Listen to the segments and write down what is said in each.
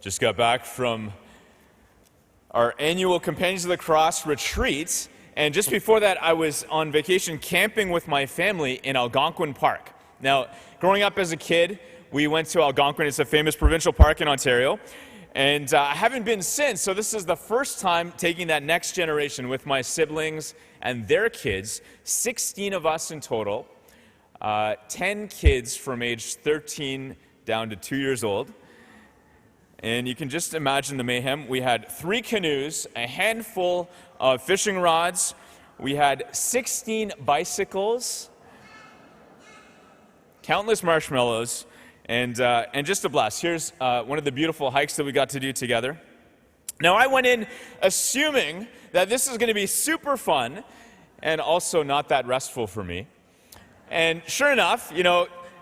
Just got back from our annual Companions of the Cross retreat, and just before that, I was on vacation camping with my family in Algonquin Park. Now, growing up as a kid, we went to Algonquin. It's a famous provincial park in Ontario, and I haven't been since, so this is the first time taking that next generation with my siblings and their kids, 16 of us in total, 10 kids from age 13 down to 2 years old. And you can just imagine the mayhem. We had 3 canoes, a handful of fishing rods. We had 16 bicycles, countless marshmallows, and just a blast. Here's one of the beautiful hikes that we got to do together. Now, I went in assuming that this is going to be super fun and also not that restful for me. And sure enough,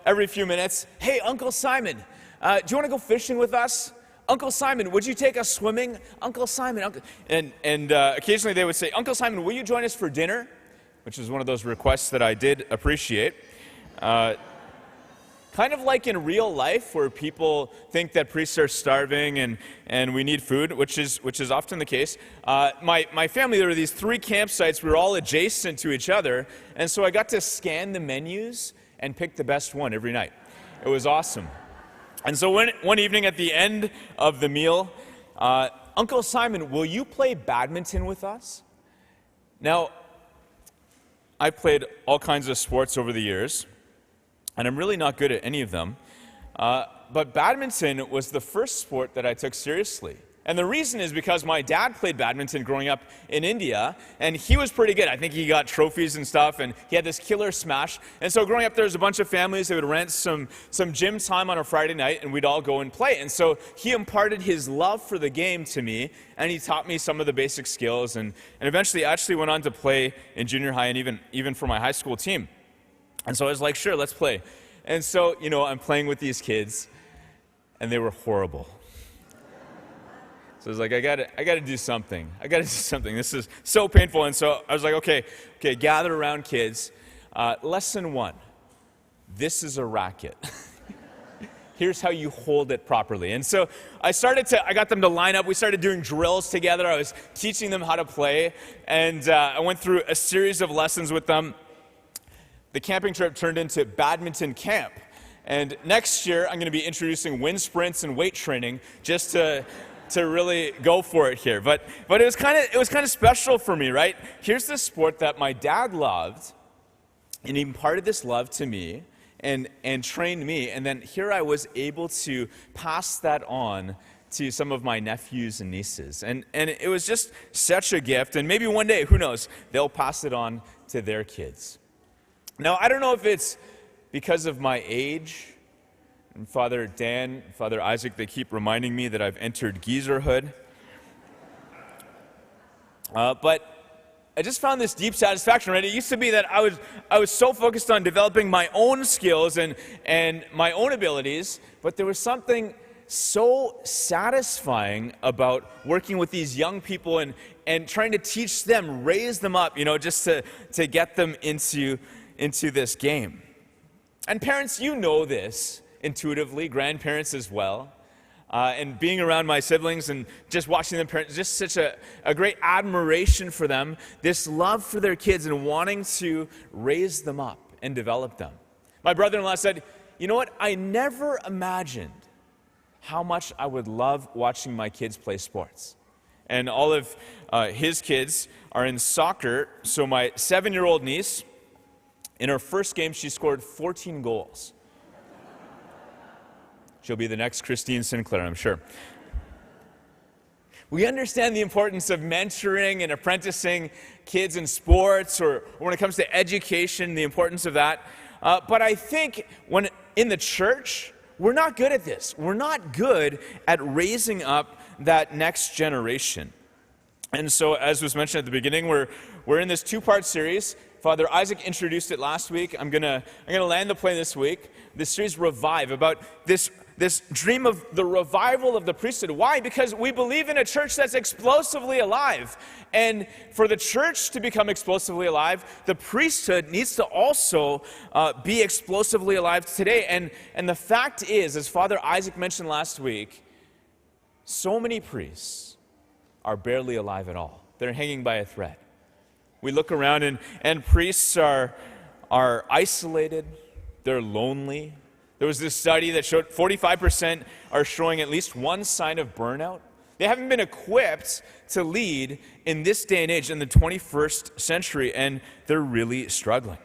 every few minutes, hey, Uncle Simon, do you want to go fishing with us? Uncle Simon, would you take us swimming? Uncle Simon, And occasionally they would say, Uncle Simon, will you join us for dinner? Which is one of those requests that I did appreciate. Kind of like in real life, where people think that priests are starving and we need food, which is often the case. My family, there were these 3 campsites. We were all adjacent to each other, and so I got to scan the menus and pick the best one every night. It was awesome. And so one evening at the end of the meal, Uncle Simon, will you play badminton with us? Now, I played all kinds of sports over the years, and I'm really not good at any of them. But badminton was the first sport that I took seriously. And the reason is because my dad played badminton growing up in India, and he was pretty good. I think he got trophies and stuff, and he had this killer smash. And so growing up, there was a bunch of families that would rent some gym time on a Friday night, and we'd all go and play. And so he imparted his love for the game to me, and he taught me some of the basic skills, and eventually actually went on to play in junior high and even for my high school team. And so I was like, sure, let's play. And so, I'm playing with these kids, and they were horrible. So I was like, I gotta do something. This is so painful. And so I was like, okay, gather around, kids. Lesson 1, this is a racket. Here's how you hold it properly. And so I got them to line up. We started doing drills together. I was teaching them how to play. And I went through a series of lessons with them. The camping trip turned into badminton camp. And next year, I'm going to be introducing wind sprints and weight training just to really go for it here. But it was kind of special for me, right? Here's this sport that my dad loved, and he imparted this love to me and trained me. And then here I was able to pass that on to some of my nephews and nieces. And it was just such a gift. And maybe one day, who knows, they'll pass it on to their kids. Now, I don't know if it's because of my age, and Father Dan, Father Isaac, they keep reminding me that I've entered geezerhood. But I just found this deep satisfaction, right? It used to be that I was so focused on developing my own skills and my own abilities, but there was something so satisfying about working with these young people and trying to teach them, raise them up, just to get them into this game. And parents, you know this intuitively, grandparents as well. And being around my siblings and just watching them parent, just such a great admiration for them, this love for their kids and wanting to raise them up and develop them. My brother-in-law said, you know what, I never imagined how much I would love watching my kids play sports. And all of his kids are in soccer, so my 7-year-old niece, in her first game, she scored 14 goals. She'll be the next Christine Sinclair, I'm sure. We understand the importance of mentoring and apprenticing kids in sports, or when it comes to education, the importance of that. But I think when in the church, we're not good at this. We're not good at raising up that next generation. And so, as was mentioned at the beginning, we're in this 2-part series. Father Isaac introduced it last week. I'm gonna land the plane this week. This series, Revive, about this dream of the revival of the priesthood. Why? Because we believe in a church that's explosively alive. And for the church to become explosively alive, the priesthood needs to also be explosively alive today. And the fact is, as Father Isaac mentioned last week, So many priests are barely alive at all. They're hanging by a thread. We look around and priests are isolated. They're lonely. There was this study that showed 45% are showing at least one sign of burnout. They haven't been equipped to lead in this day and age in the 21st century, and they're really struggling.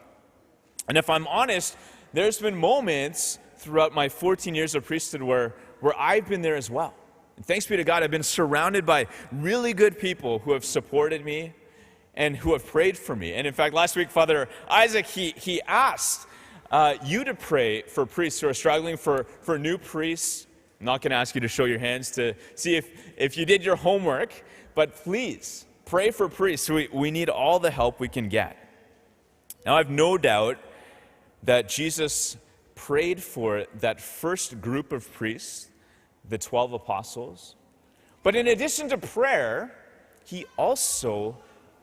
And if I'm honest, there's been moments throughout my 14 years of priesthood where I've been there as well. And thanks be to God, I've been surrounded by really good people who have supported me and who have prayed for me. And in fact, last week, Father Isaac, he asked you to pray for priests who are struggling, for new priests. I'm not going to ask you to show your hands to see if you did your homework, but please pray for priests. We need all the help we can get. Now, I have no doubt that Jesus prayed for that first group of priests, the 12 apostles. But in addition to prayer, he also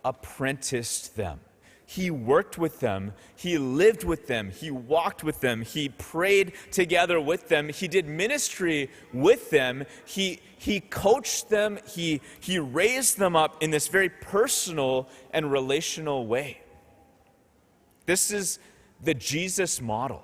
apprenticed them. He worked with them. He lived with them. He walked with them. He prayed together with them. He did ministry with them. He coached them. He raised them up in this very personal and relational way. This is the Jesus model.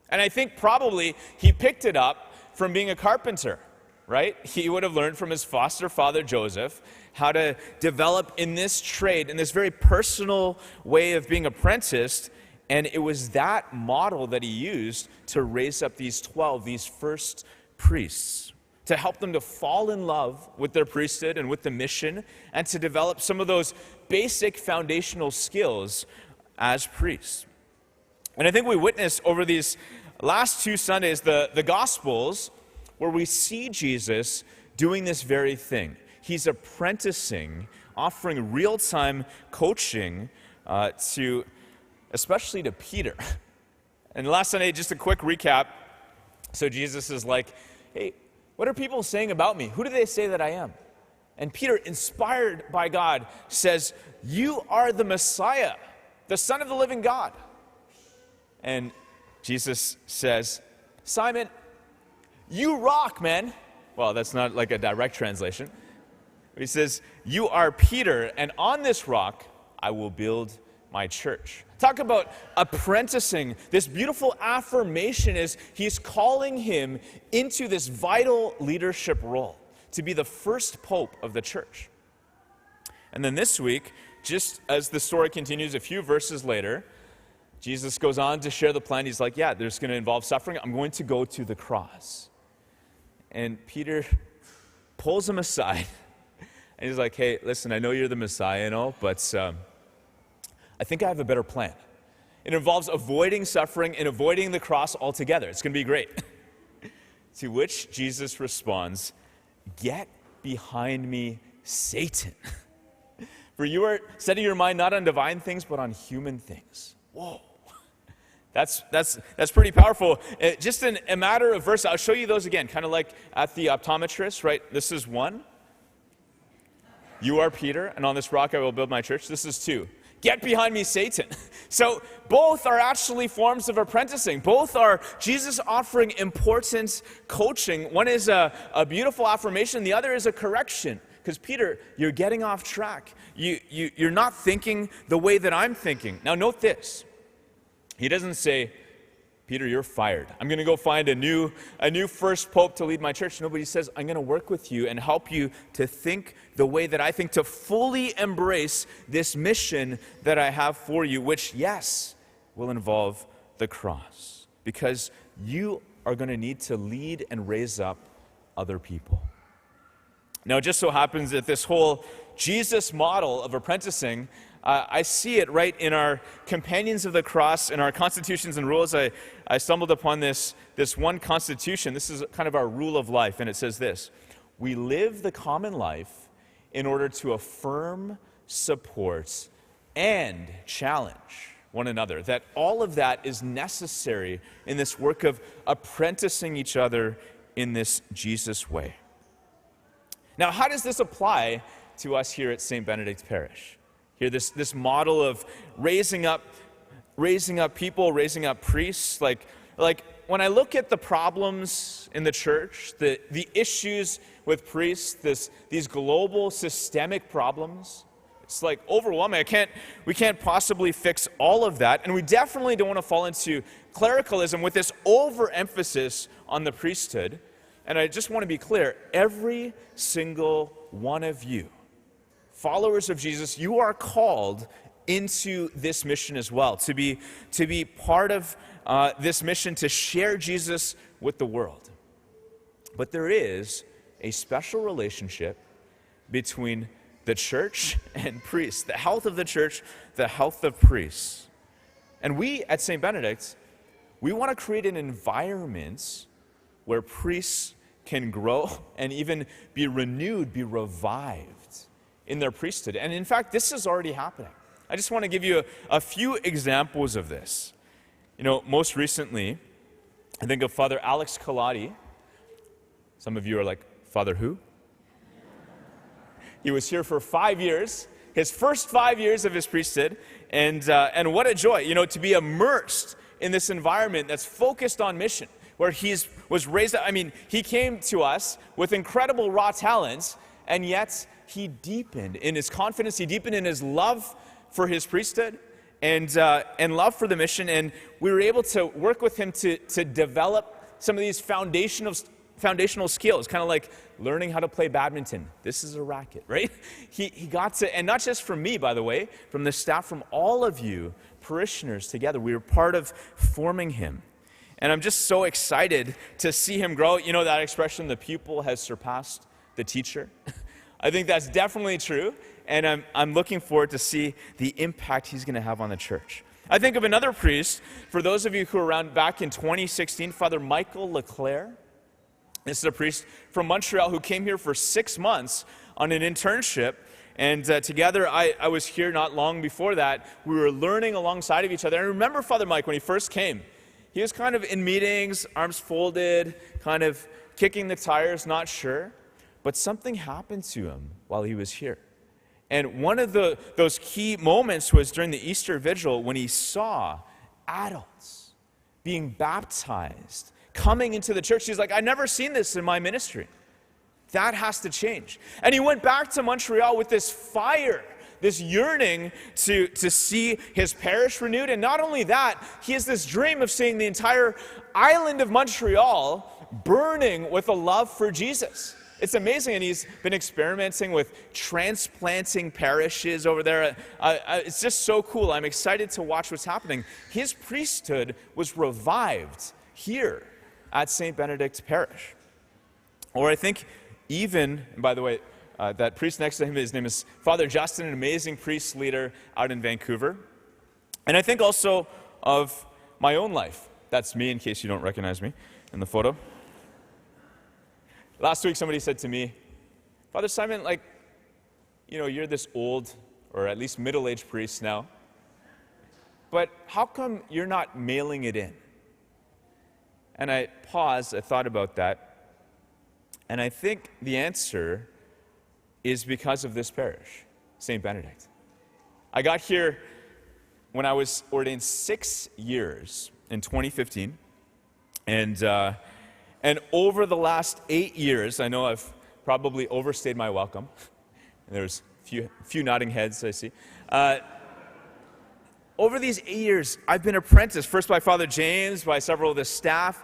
And I think probably he picked it up from being a carpenter, right? He would have learned from his foster father, Joseph, how to develop in this trade, in this very personal way of being apprenticed. And it was that model that he used to raise up these 12, these first priests, to help them to fall in love with their priesthood and with the mission, and to develop some of those basic foundational skills as priests. And I think we witnessed over these last 2 Sundays the Gospels, where we see Jesus doing this very thing. He's apprenticing, offering real-time coaching especially to Peter. And last Sunday, just a quick recap. So Jesus is like, hey, what are people saying about me? Who do they say that I am? And Peter, inspired by God, says, you are the Messiah, the Son of the living God. And Jesus says, Simon, you rock, man. Well, that's not like a direct translation. But he says, you are Peter, and on this rock I will build my church. Talk about apprenticing. This beautiful affirmation is he's calling him into this vital leadership role to be the first pope of the church. And then this week, just as the story continues a few verses later, Jesus goes on to share the plan. He's like, yeah, there's going to involve suffering. I'm going to go to the cross. And Peter pulls him aside. And he's like, hey, listen, I know you're the Messiah and all, but I think I have a better plan. It involves avoiding suffering and avoiding the cross altogether. It's going to be great. To which Jesus responds, get behind me, Satan. For you are setting your mind not on divine things, but on human things. Whoa. That's pretty powerful. Just in a matter of verses, I'll show you those again, kind of like at the optometrist, right? This is 1. You are Peter, and on this rock I will build my church. This is 2. Get behind me, Satan. So both are actually forms of apprenticing. Both are Jesus offering important coaching. One is a beautiful affirmation. The other is a correction. Because Peter, you're getting off track. You're not thinking the way that I'm thinking. Now note this. He doesn't say, Peter, you're fired. I'm going to go find a new first pope to lead my church. Nobody says, I'm going to work with you and help you to think the way that I think, to fully embrace this mission that I have for you, which, yes, will involve the cross. Because you are going to need to lead and raise up other people. Now, it just so happens that this whole Jesus model of apprenticing, I see it right in our Companions of the Cross, in our constitutions and rules. I stumbled upon this one constitution. This is kind of our rule of life, and it says this: we live the common life in order to affirm, support, and challenge one another. That all of that is necessary in this work of apprenticing each other in this Jesus way. Now, how does this apply to us here at St. Benedict's Parish? Here, this model of raising up people, raising up priests, like Like, when I look at the problems in the church, the issues with priests, these global systemic problems, it's like overwhelming. We can't possibly fix all of that, and we definitely don't want to fall into clericalism with this overemphasis on the priesthood. And I just want to be clear, every single one of you, followers of Jesus, you are called into this mission as well, to be part of this mission to share Jesus with the world. But there is a special relationship between the church and priests, the health of the church, the health of priests. And we at St. Benedict, we want to create an environment where priests can grow and even be renewed, be revived in their priesthood. And in fact, this is already happening. I just want to give you a few examples of this. You know, most recently, I think of Father Alex Colati. Some of you are like, Father who? He was here for 5 years, his first 5 years of his priesthood, and what a joy, you know, to be immersed in this environment that's focused on mission, where was raised up. I mean, he came to us with incredible raw talents, and yet he deepened in his confidence, he deepened in his love for his priesthood, and love for the mission, and we were able to work with him to develop some of these foundational skills, kind of like learning how to play badminton. This is a racket, right? He got to, and not just from me, by the way, from the staff, from all of you parishioners together, we were part of forming him. And I'm just so excited to see him grow. You know that expression, the pupil has surpassed the teacher? I think that's definitely true. And I'm looking forward to see the impact he's going to have on the church. I think of another priest, for those of you who were around back in 2016, Father Michael Leclerc. This is a priest from Montreal who came here for 6 months on an internship. And together, I was here not long before that. We were learning alongside of each other. And I remember Father Mike, when he first came, he was kind of in meetings, arms folded, kind of kicking the tires, not sure. But something happened to him while he was here. And one of those key moments was during the Easter Vigil when he saw adults being baptized, coming into the church. He's like, I've never seen this in my ministry. That has to change. And he went back to Montreal with this fire, this yearning to see his parish renewed. And not only that, he has this dream of seeing the entire island of Montreal burning with a love for Jesus. It's amazing, and he's been experimenting with transplanting parishes over there. It's just so cool. I'm excited to watch what's happening. His priesthood was revived here at St. Benedict's Parish. Or I think even, and by the way, that priest next to him, his name is Father Justin, an amazing priest leader out in Vancouver. And I think also of my own life. That's me, in case you don't recognize me in the photo. Last week, somebody said to me, Father Simon, like, you know, you're this old, or at least middle-aged priest now, but how come you're not mailing it in? And I paused, I thought about that, and I think the answer is because of this parish, St. Benedict. I got here when I was ordained 6 years in 2015, and over the last 8 years, I know I've probably overstayed my welcome. There's a few nodding heads I see. Over these 8 years, I've been apprenticed, first by Father James, by several of the staff,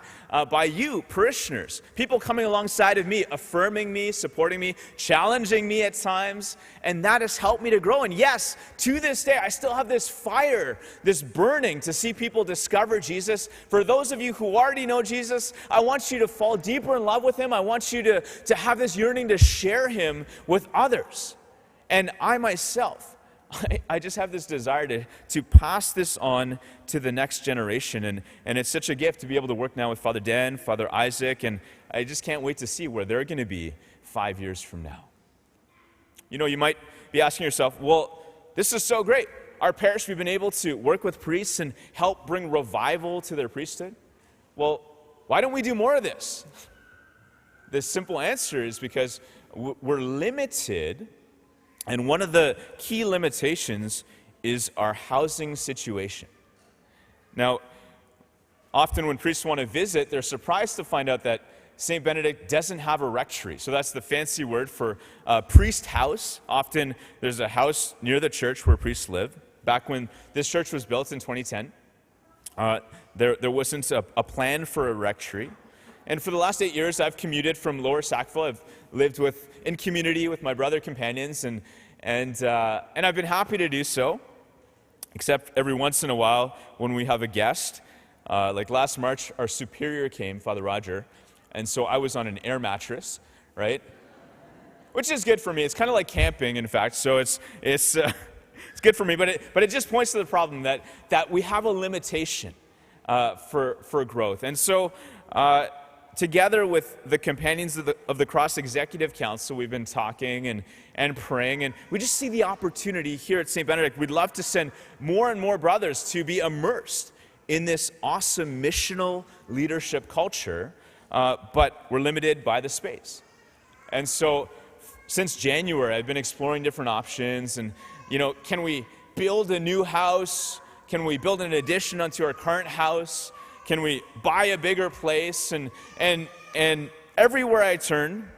by you, parishioners, people coming alongside of me, affirming me, supporting me, challenging me at times, and that has helped me to grow. And yes, to this day, I still have this fire, this burning to see people discover Jesus. For those of you who already know Jesus, I want you to fall deeper in love with him. I want you to have this yearning to share him with others. And I myself, I just have this desire to pass this on to the next generation. And it's such a gift to be able to work now with Father Den, Father Isaac, and I just can't wait to see where they're going to be 5 years from now. You know, you might be asking yourself, well, this is so great. Our parish, we've been able to work with priests and help bring revival to their priesthood. Well, why don't we do more of this? The simple answer is because we're limited. And one of the key limitations is our housing situation. Now, often when priests want to visit, they're surprised to find out that St. Benedict doesn't have a rectory. So that's the fancy word for priest house. Often there's a house near the church where priests live. Back when this church was built in 2010, there wasn't a plan for a rectory. And for the last 8 years, I've commuted from Lower Sackville. I've lived in community with my brother companions, and I've been happy to do so, except every once in a while when we have a guest. Like last March, our superior came, Father Roger, and so I was on an air mattress, right? Which is good for me. It's kind of like camping, in fact, so it's good for me, but it just points to the problem that we have a limitation for growth. And so together with the Companions of the Cross Executive Council, we've been talking and praying, and we just see the opportunity here at St. Benedict. We'd love to send more and more brothers to be immersed in this awesome missional leadership culture, but we're limited by the space. And so since January, I've been exploring different options, and can we build a new house? Can we build an addition onto our current house? Can we buy a bigger place? And everywhere I turn,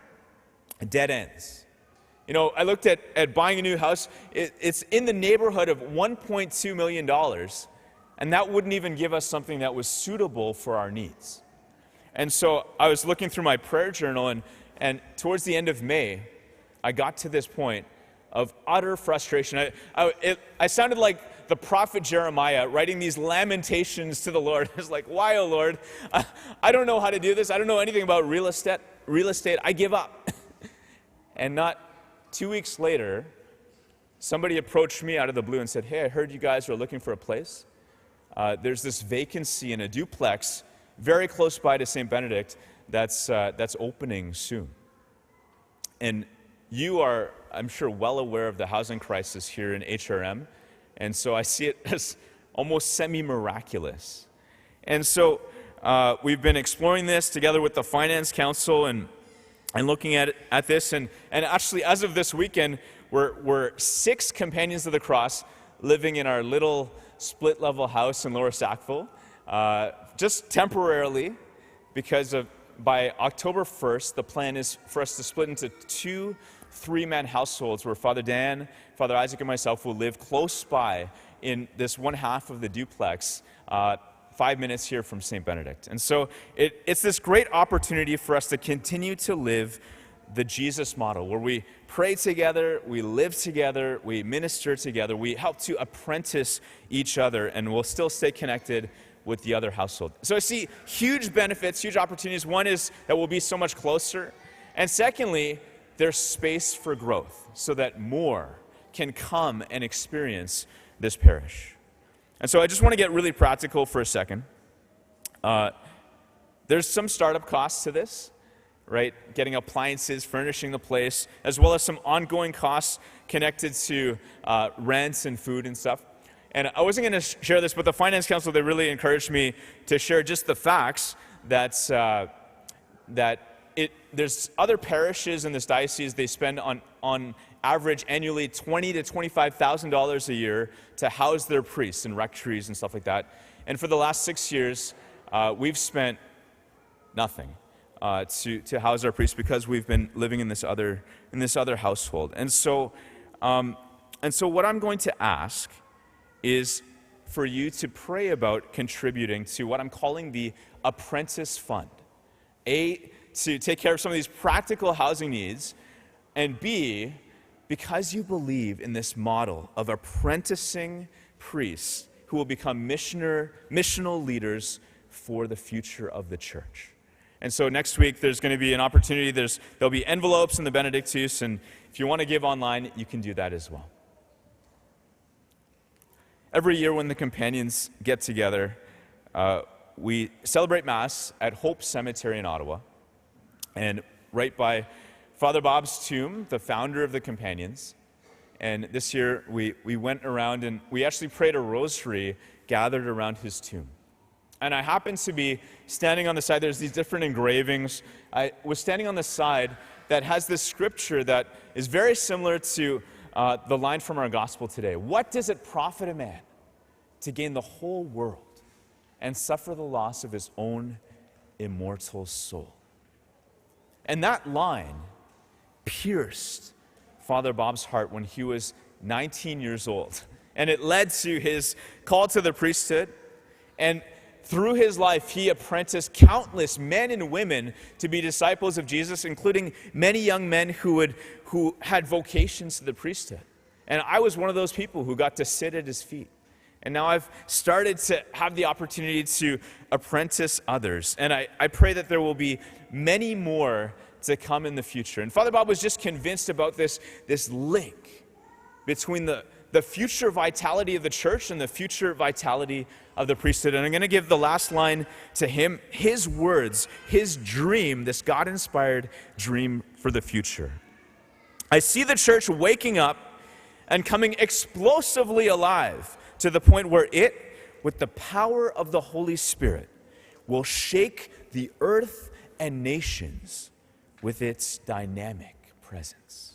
dead ends. I looked at buying a new house. It's in the neighborhood of $1.2 million, and that wouldn't even give us something that was suitable for our needs. And so I was looking through my prayer journal, and towards the end of May, I got to this point of utter frustration. I sounded like the prophet Jeremiah writing these lamentations to the Lord. I was like, why, oh Lord? I don't know how to do this. I don't know anything about real estate. I give up. And not 2 weeks later, somebody approached me out of the blue and said, hey, I heard you guys are looking for a place. There's this vacancy in a duplex very close by to St. Benedict that's opening soon. And you are, I'm sure, well aware of the housing crisis here in HRM, and so I see it as almost semi-miraculous. And so we've been exploring this together with the Finance Council and looking at this, and actually as of this weekend, we're 6 Companions of the Cross living in our little split-level house in Lower Sackville, just temporarily, because by October 1st, the plan is for us to split into 2 3-man households where Father Dan, Father Isaac, and myself will live close by in this one half of the duplex, 5 minutes here from St. Benedict. And so it's this great opportunity for us to continue to live the Jesus model, where we pray together, we live together, we minister together, we help to apprentice each other, and we'll still stay connected with the other household. So I see huge benefits, huge opportunities. One is that we'll be so much closer. And secondly, there's space for growth so that more can come and experience this parish. And so I just want to get really practical for a second. There's some startup costs to this, right? Getting appliances, furnishing the place, as well as some ongoing costs connected to rents and food and stuff. And I wasn't going to share this, but the Finance Council, they really encouraged me to share just the facts that there's other parishes in this diocese, they spend on average annually $20,000 to $25,000 a year to house their priests in rectories and stuff like that. And for the last 6 years, we've spent nothing to house our priests because we've been living in this other household. And so what I'm going to ask is for you to pray about contributing to what I'm calling the Apprentice Fund. A, to take care of some of these practical housing needs, and B, because you believe in this model of apprenticing priests who will become missional leaders for the future of the church. And so next week there's going to be an opportunity, there'll be envelopes in the Benedictus, and if you want to give online, you can do that as well. Every year when the companions get together, we celebrate Mass at Hope Cemetery in Ottawa. And right by Father Bob's tomb, the founder of the Companions. And this year we went around and we actually prayed a rosary gathered around his tomb. And I happened to be standing on the side, there's these different engravings. I was standing on the side that has this scripture that is very similar to the line from our gospel today. What does it profit a man to gain the whole world and suffer the loss of his own immortal soul. And that line pierced Father Bob's heart when he was 19 years old. And it led to his call to the priesthood. And through his life, he apprenticed countless men and women to be disciples of Jesus, including many young men who had vocations to the priesthood. And I was one of those people who got to sit at his feet. And now I've started to have the opportunity to apprentice others. And I pray that there will be many more to come in the future. And Father Bob was just convinced about this link between the future vitality of the church and the future vitality of the priesthood. And I'm going to give the last line to him, his words, his dream, this God-inspired dream for the future. I see the church waking up and coming explosively alive to the point where it, with the power of the Holy Spirit, will shake the earth and nations with its dynamic presence.